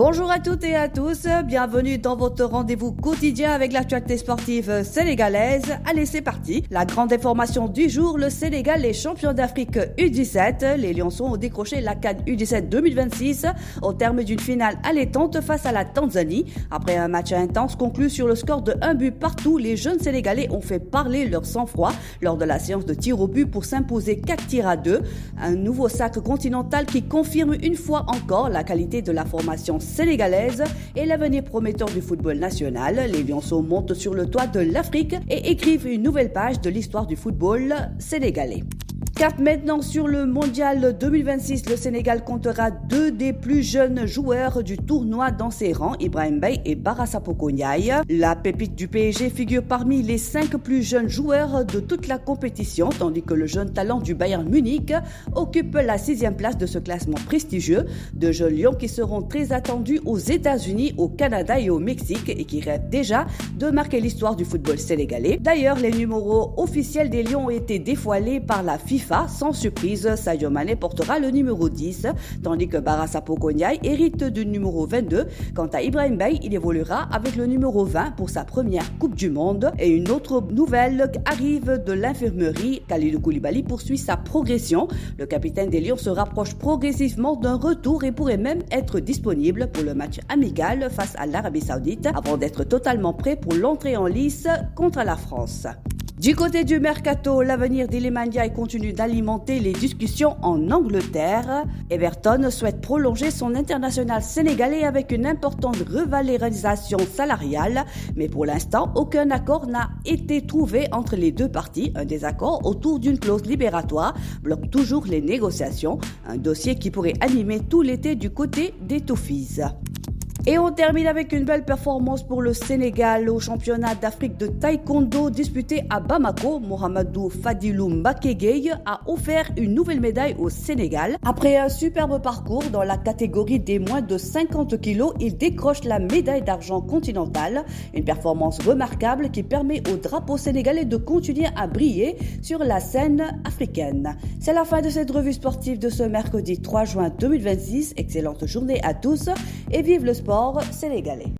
Bonjour à toutes et à tous, bienvenue dans votre rendez-vous quotidien avec l'actualité sportive sénégalaise. Allez, c'est parti. La grande information du jour, le Sénégal est champion d'Afrique U17. Les Lionceaux ont décroché la CAN U17 2026 au terme d'une finale allaitante face à la Tanzanie. Après un match intense conclu sur le score de 1 but partout, les jeunes Sénégalais ont fait parler leur sang-froid lors de la séance de tir au but pour s'imposer 4 tirs à 2. Un nouveau sacre continental qui confirme une fois encore la qualité de la formation sénégalaise et l'avenir prometteur du football national. Les Lionceaux montent sur le toit de l'Afrique et écrivent une nouvelle page de l'histoire du football sénégalais. Cap maintenant sur le mondial 2026, le Sénégal comptera 2 des plus jeunes joueurs du tournoi dans ses rangs, Ibrahim Mbaye et Bara Sapoko Ndiaye. La pépite du PSG figure parmi les 5 plus jeunes joueurs de toute la compétition, tandis que le jeune talent du Bayern Munich occupe la 6e place de ce classement prestigieux. De jeunes lions qui seront très attendus aux États-Unis, au Canada et au Mexique et qui rêvent déjà de marquer l'histoire du football sénégalais. D'ailleurs, les numéros officiels des Lions ont été dévoilés par la FIFA. Sans surprise, Sadio Mané portera le numéro 10, tandis que Bara Sapoko Ndiaye hérite du numéro 22. Quant à Ibrahim Mbaye, il évoluera avec le numéro 20 pour sa première Coupe du Monde. Et une autre nouvelle arrive de l'infirmerie. Kalidou Koulibaly poursuit sa progression. Le capitaine des Lions se rapproche progressivement d'un retour et pourrait même être disponible pour le match amical face à l'Arabie Saoudite avant d'être totalement prêt pour l'entrée en lice contre la France. Du côté du mercato, l'avenir d'Iliman Ndiaye continue d'alimenter les discussions en Angleterre. Everton souhaite prolonger son international sénégalais avec une importante revalorisation salariale, mais pour l'instant, aucun accord n'a été trouvé entre les deux parties. Un désaccord autour d'une clause libératoire bloque toujours les négociations, un dossier qui pourrait animer tout l'été du côté des Toffees. Et on termine avec une belle performance pour le Sénégal au championnat d'Afrique de taekwondo disputé à Bamako. Mohamedou Fadilou Mbaké a offert une nouvelle médaille au Sénégal. Après un superbe parcours dans la catégorie des moins de 50 kilos, il décroche la médaille d'argent continentale. Une performance remarquable qui permet au drapeau sénégalais de continuer à briller sur la scène africaine. C'est la fin de cette revue sportive de ce mercredi 3 juin 2026. Excellente journée à tous et vive le sport sénégalais.